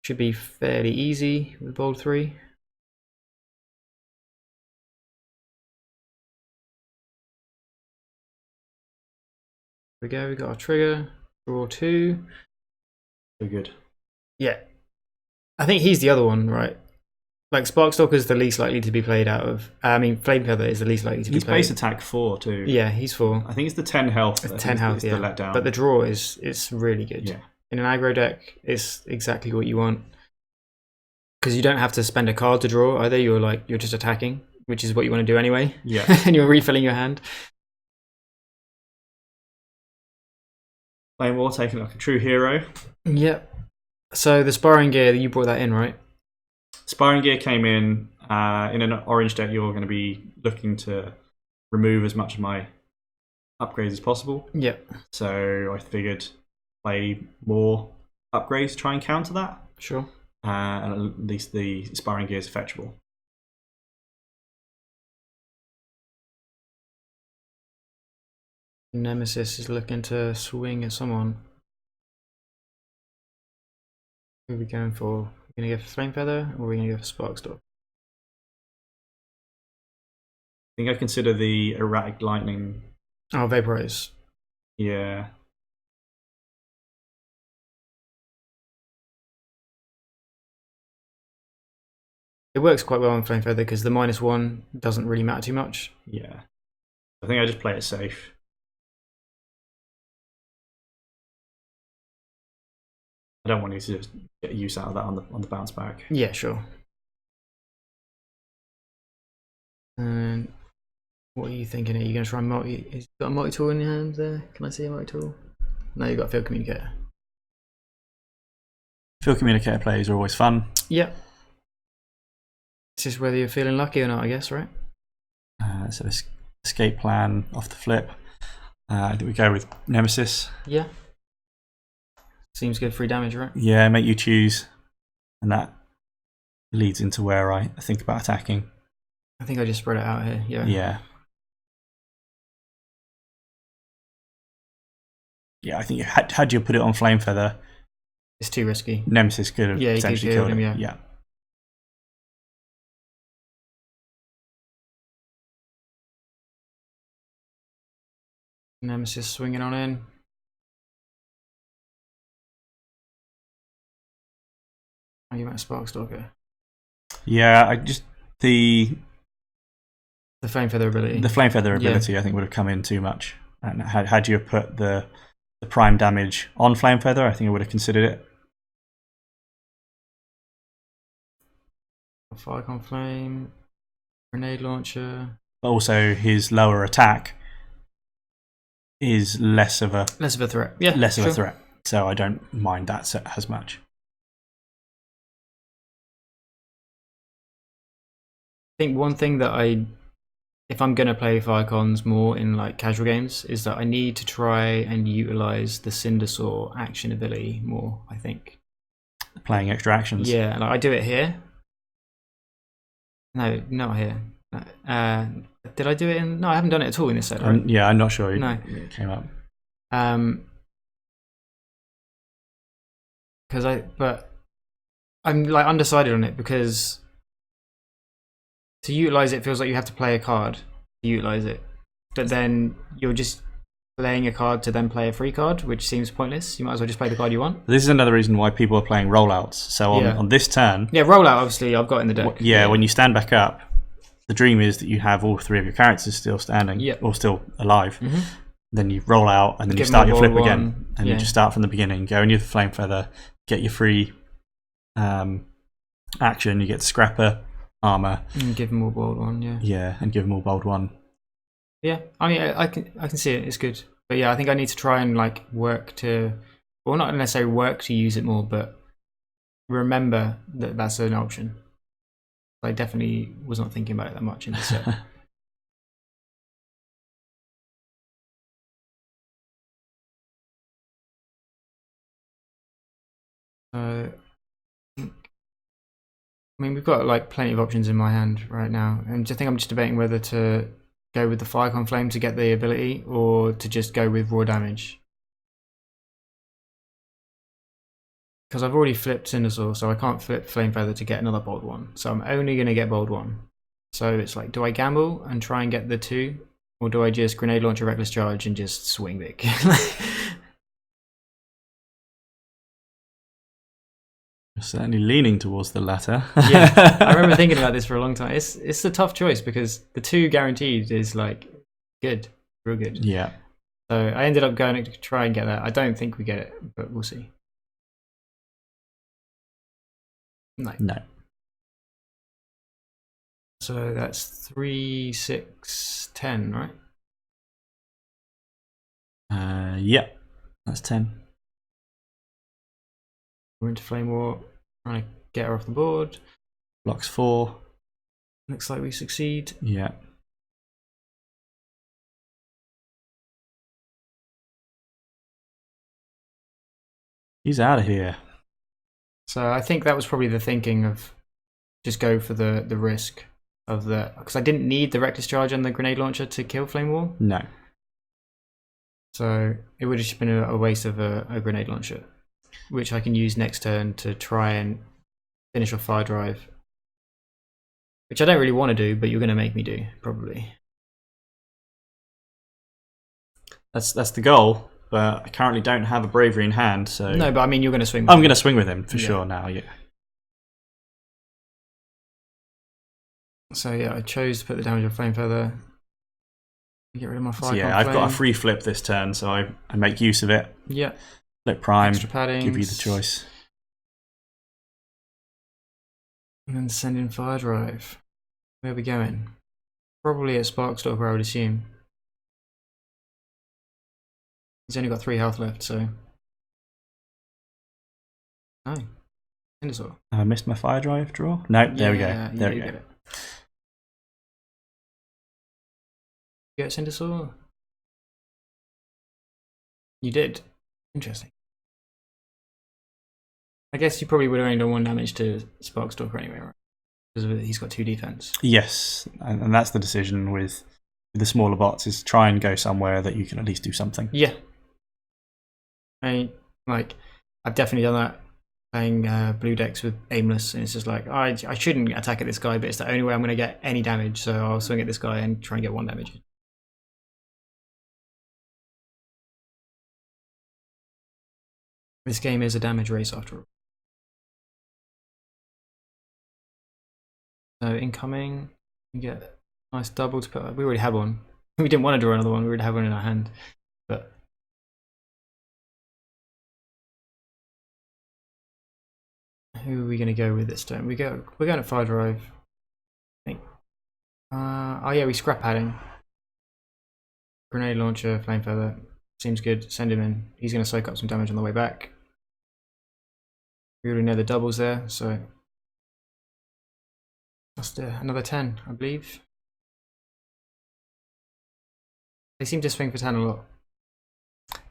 Should be fairly easy with Bold 3. Here we go, we got our trigger, draw 2. So good. Yeah. I think he's the other one, right? Like Sparkstalker's the least likely to be played out of. I mean, Flamefeather is the least likely to be played. He's base attack 4 too. Yeah, he's 4. I think it's the 10 health. It's 10 health, yeah. The letdown. But the draw it's really good. Yeah. In an aggro deck, it's exactly what you want. Because you don't have to spend a card to draw either. You're just attacking, which is what you want to do anyway. Yeah. And you're refilling your hand. Flame War taking like a true hero. Yep. So the sparring gear, you brought that in, right? Sparring gear came in an orange deck. You're going to be looking to remove as much of my upgrades as possible. Yep. So I figured play more upgrades to try and counter that. Sure. And at least the sparring gear is fetchable. Nemesis is looking to swing at someone. Who are we going for? Are we going to go for Flamefeather or are we going to go for Sparkstalk? I think I consider the erratic lightning. Oh, Vaporize. Yeah. It works quite well on Flamefeather because the -1 doesn't really matter too much. Yeah. I think I just play it safe. I don't want you to just get use out of that on the bounce back. Yeah, sure. And what are you thinking? Are you going to try and multi? Has you got a multi-tool in your hand there? Can I see a multi-tool? No, you've got a Field Communicator. Field Communicator plays are always fun. Yep. It's just whether you're feeling lucky or not, I guess, right? So escape plan off the flip. I think we go with Nemesis. Yeah. Seems good, 3 damage, right? Yeah, make you choose. And that leads into where I think about attacking. I think I just spread it out here, yeah. Yeah. Yeah, I think had you put it on Flamefeather, it's too risky. Nemesis could have potentially killed him. Yeah. Yeah. Nemesis swinging on in. Oh, you went Sparkstalker. Yeah, I just the Flamefeather ability. The Flamefeather ability, I think, would have come in too much. And had you put the prime damage on Flamefeather, I think I would have considered it. Firecon Flame, grenade launcher. But also, his lower attack is less of a threat. Yeah, less of a threat. So I don't mind that as much. I think one thing that if I'm going to play Firecons more in like casual games, is that I need to try and utilize the Cindersaw action ability more, I think. Playing extra actions. Yeah, like I do it here. No, not here. Did I do it in? No, I haven't done it at all in this set, right? Yeah, I'm not sure it came up. But I'm like undecided on it because to utilize it feels like you have to play a card to utilize it, but then you're just playing a card to then play a free card, which seems pointless. You might as well just play the card you want. This is another reason why people are playing rollouts. So on this turn, rollout obviously I've got in the deck. When you stand back up, the dream is that you have all 3 of your characters still standing or still alive. Mm-hmm. Then you roll out and then you start your flip again, and you just start from the beginning. Go in your Flamefeather, get your free action. You get Scrapper, armor, and give them all bold 1. And give them all bold 1. Yeah, I mean, I can see it. It's good, but yeah, I think I need to try and like work to, well, not necessarily work to use it more, but remember that that's an option. I definitely was not thinking about it that much in the set. I mean, we've got like plenty of options in my hand right now, and I think I'm just debating whether to go with the Firecon Flame to get the ability, or to just go with raw damage. Because I've already flipped Cindersaw, so I can't flip Flame Feather to get another bold one. So I'm only going to get bold one. So it's like, do I gamble and try and get the 2? Or do I just Grenade Launcher, Reckless Charge and just swing big? You're certainly leaning towards the latter. Yeah, I remember thinking about this for a long time. It's a tough choice because the 2 guaranteed is like good, real good. Yeah. So I ended up going to try and get that. I don't think we get it, but we'll see. No. So that's 3, 6, 10, right? Yeah, that's 10. We're into Flame War, trying to get her off the board. Blocks 4. Looks like we succeed. Yeah. He's out of here. So I think that was probably the thinking of just go for the risk of the, because I didn't need the Reckless Charge and the Grenade Launcher to kill Flame Wall. No. So it would have just been a waste of a Grenade Launcher, which I can use next turn to try and finish off Fire Drive, which I don't really want to do, but you're going to make me do, probably. That's the goal, but I currently don't have a Bravery in hand, so... No, but I mean, you're going to swing with I'm him. going to swing with him, for sure, now, yeah. So yeah, I chose to put the damage on Flame Feather. Get rid of my Firecon Flame. I've got a free flip this turn, so I make use of it. Yeah. Flip Prime, Extra paddings. give you the choice. And then send in Fire Drive. Where are we going? Probably at Sparkstalker, I would assume. He's only got 3 health left, so... No. Cindersaw. I missed my Fire Drive draw? No, there we go. There we go. Get it. You get Cindersaw? You did. Interesting. I guess you probably would have only done 1 damage to Sparkstalker anyway, right? Because he's got 2 defense. Yes, and that's the decision with the smaller bots, is try and go somewhere that you can at least do something. Yeah. I mean, like, I've definitely done that playing blue decks with Aimless, and it's just like, I shouldn't attack at this guy, but it's the only way I'm going to get any damage, so I'll swing at this guy and try and get 1 damage. This game is a damage race after all. So incoming, you get a nice double to put. We already had one. We didn't want to draw another one. We already had one in our hand. But who are we going to go with this turn? We're going at Fire Drive. I think. Oh yeah, we scrap padding. Grenade Launcher, Flame Feather. Seems good. Send him in. He's going to soak up some damage on the way back. We already know the doubles there, so that's another 10, I believe. They seem to swing for 10 a lot.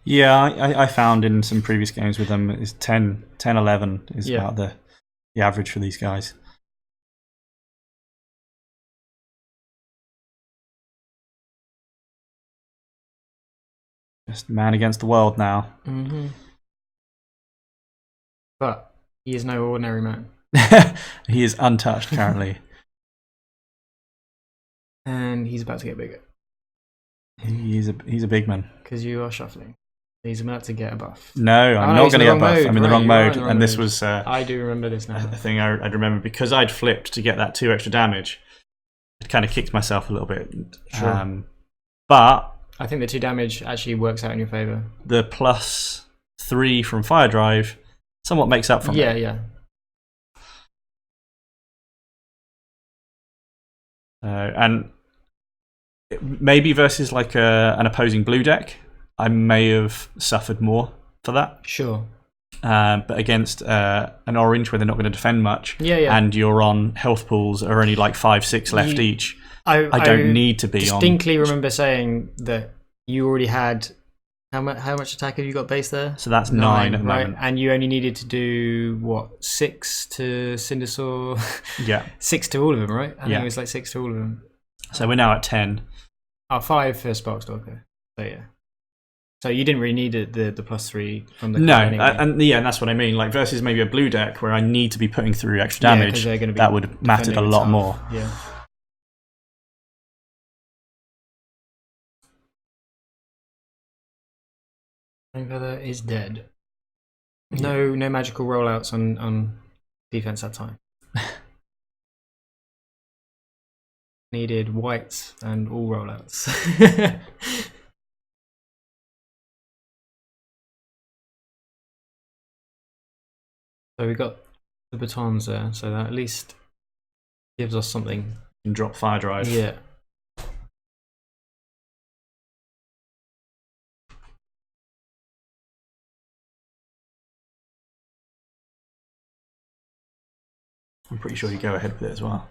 Yeah, I found in some previous games with them, is 10, 11 is about the average for these guys. Just man against the world now. Mm-hmm. But he is no ordinary man. He is untouched currently. And he's about to get bigger. He's a big man. Because you are shuffling. He's about to get a buff. No, I'm not going to get a buff. I'm in the wrong mode. And this was... I do remember this now. A thing I'd remember, because I'd flipped to get that 2 extra damage. It kind of kicked myself a little bit. Sure. But... I think the 2 damage actually works out in your favour. The +3 from Fire Drive somewhat makes up for it. Yeah. And maybe versus like an opposing blue deck, I may have suffered more for that. Sure. But against an orange where they're not going to defend much, and you're on health pools are only like 5, 6 left each, I don't need to be distinctly remember saying that you already had How much attack have you got base there? So that's 9 at the right? moment. And you only needed to do what, 6 to Cindersaur? Yeah. 6 to all of them, right? I think it was like 6 to all of them. So we're now at 10. Oh, 5 for Sparkstalker. So yeah. So you didn't really need the +3 from the No, anyway. and that's what I mean. Like versus maybe a blue deck where I need to be putting through extra damage, that would have mattered a lot more. Yeah. Feather is dead. No magical rollouts on defense that time. Needed whites and all rollouts. So we got the batons there, so that at least gives us something. And drop Fire Drive. Yeah. I'm pretty sure you go ahead with it as well.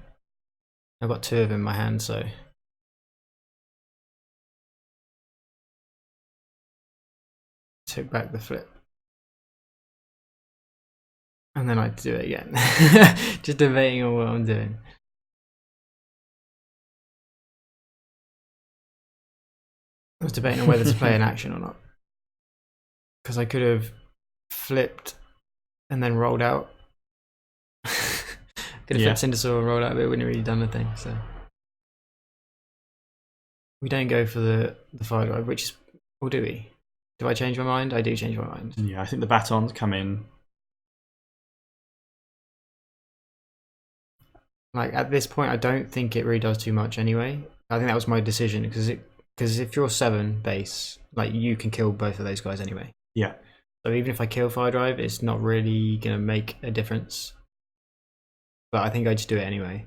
I've got 2 of them in my hand, so took back the flip. And then I do it again. Just debating on what I'm doing. I was debating on whether to play an action or not. Because I could have flipped and then rolled out. Could have flipped Cindersaur and rolled out, but it wouldn't have really done the thing. So we don't go for the Fire Drive, which is, or do we? Do I change my mind? I do change my mind. Yeah, I think the batons come in. Like at this point, I don't think it really does too much anyway. I think that was my decision because if you're 7 base, like you can kill both of those guys anyway. Yeah. So even if I kill Fire Drive, it's not really gonna make a difference. But I think I just do it anyway.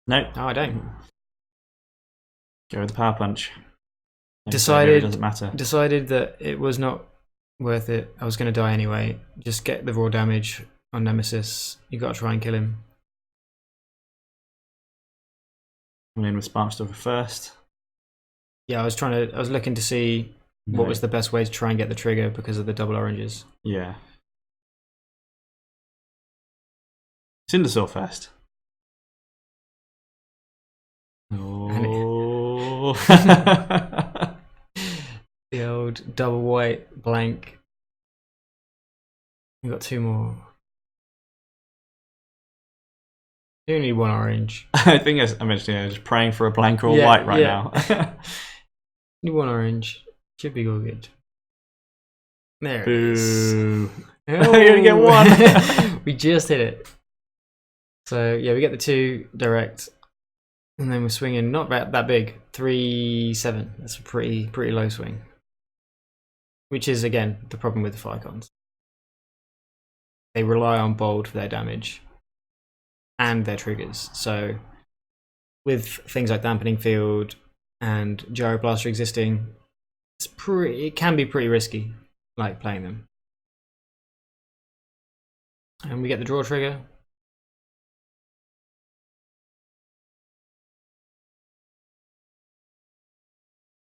No. Oh, I don't. Go with the Power Punch. Decided doesn't matter. Decided that it was not worth it. I was gonna die anyway. Just get the raw damage on Nemesis. You gotta try and kill him. Coming in with Sparkstalker first. Yeah, I was looking to see what was the best way to try and get the trigger because of the double oranges. Yeah. Cindersaur first. Oh. The old double white blank. We've got 2 more. You only need 1 orange. I think I mentioned just praying for a blank or a white right now. Need 1 orange. Should be all good. There Boo. it is. Oh. You only get 1. We just hit it. So yeah, we get the 2 direct. And then we're swinging not that big. 3-7. That's a pretty low swing. Which is, again, the problem with the Firecons. They rely on bold for their damage and their triggers. So with things like Dampening Field and Gyroblaster existing, it can be pretty risky, like playing them. And we get the draw trigger.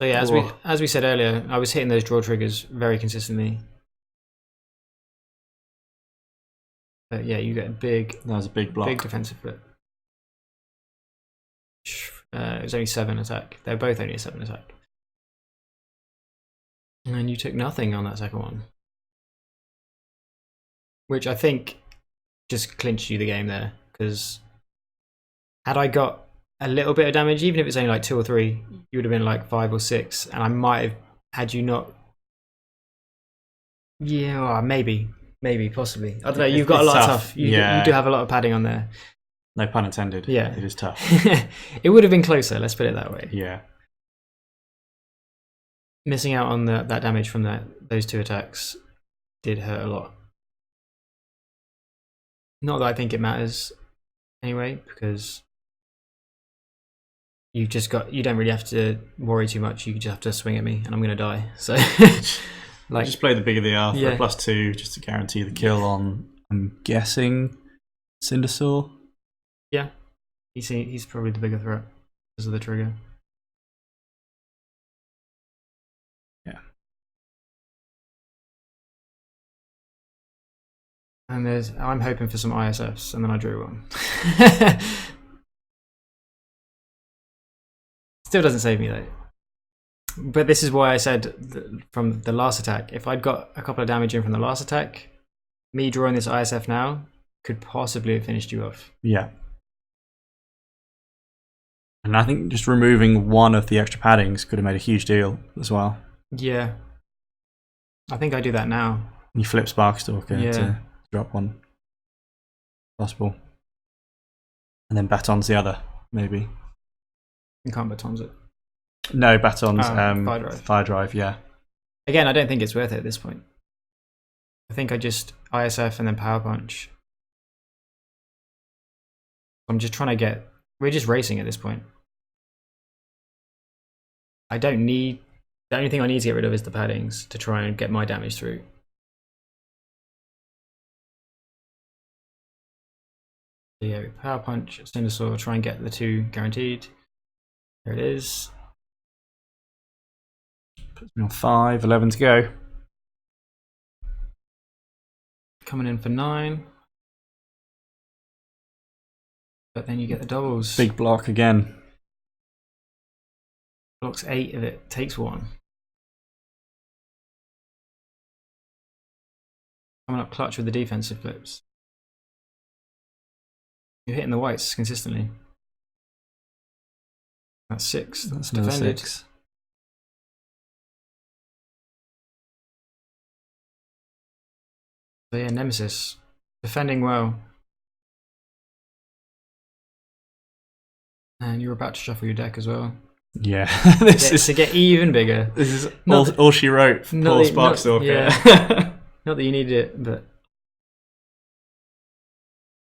So yeah, as we said earlier, I was hitting those draw triggers very consistently. But yeah, you get a big. That was a big block. Big defensive flip. It was only 7 attack. They're both only a 7 attack. And you took nothing on that second one, which I think just clinched you the game there. Because had I got a little bit of damage, even if it's only like 2 or 3, you would have been like 5 or 6, and I might have had you not. Yeah, well, maybe, possibly. I don't know. You've got a lot of tough. You do have a lot of padding on there. No pun intended. Yeah, it is tough. It would have been closer. Let's put it that way. Yeah. Missing out on that damage from those 2 attacks did hurt a lot. Not that I think it matters anyway, because you don't really have to worry too much. You just have to swing at me, and I'm gonna die. So, like, just play the big of the R for a +2 just to guarantee the kill on. I'm guessing Cindersaur. Yeah, he's probably the bigger threat because of the trigger. And I'm hoping for some ISFs, and then I drew one. Still doesn't save me though. But this is why I said from the last attack, if I'd got a couple of damage in from the last attack, me drawing this ISF now could possibly have finished you off. Yeah. And I think just removing one of the extra paddings could have made a huge deal as well. Yeah. I think I do that now. You flip Sparkstalker to drop one. Possible. And then Baton's the other, maybe. You can't Batons it. No, Baton's Fire Drive, yeah. Again, I don't think it's worth it at this point. I think I just ISF and then Power Punch. I'm just trying to get... We're just racing at this point. I don't need... The only thing I need to get rid of is the paddings to try and get my damage through. So yeah, Power Punch, Cindersaw, try and get the 2 guaranteed. There it is. Puts me on 5, 11 to go. Coming in for 9. But then you get the doubles. Big block again. Blocks 8 of it, takes 1. Coming up clutch with the defensive flips. You're hitting the whites consistently. That's 6. That's defended. 6. So yeah, Nemesis. Defending well. And you're about to shuffle your deck as well. Yeah. To get even bigger. This is all she wrote for Paul Sparkstalker. Yeah. Not that you needed it, but...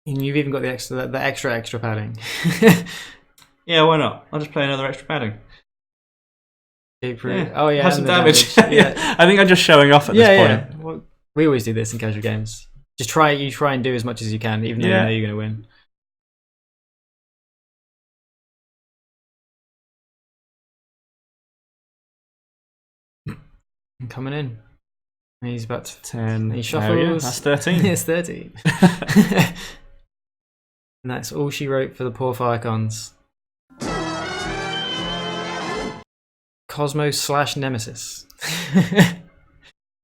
And you've even got the extra padding. Yeah, why not? I'll just play another extra padding. Yeah. Oh yeah, have some damage. Yeah. I think I'm just showing off at this point. Yeah. Well, we always do this in casual games. Just try and do as much as you can, even though you know you're going to win. And coming in. And he's about to 10. He shuffles. That's 13. It's 13. And that's all she wrote for the poor Firecons. Cosmos / Nemesis. It's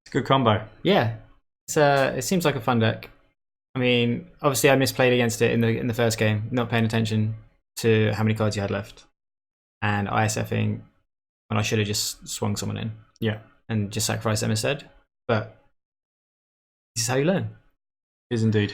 a good combo. Yeah. It seems like a fun deck. I mean, obviously I misplayed against it in the first game, not paying attention to how many cards you had left. And ISFing when I should have just swung someone in. Yeah. And just sacrificed them instead. But this is how you learn. It is indeed.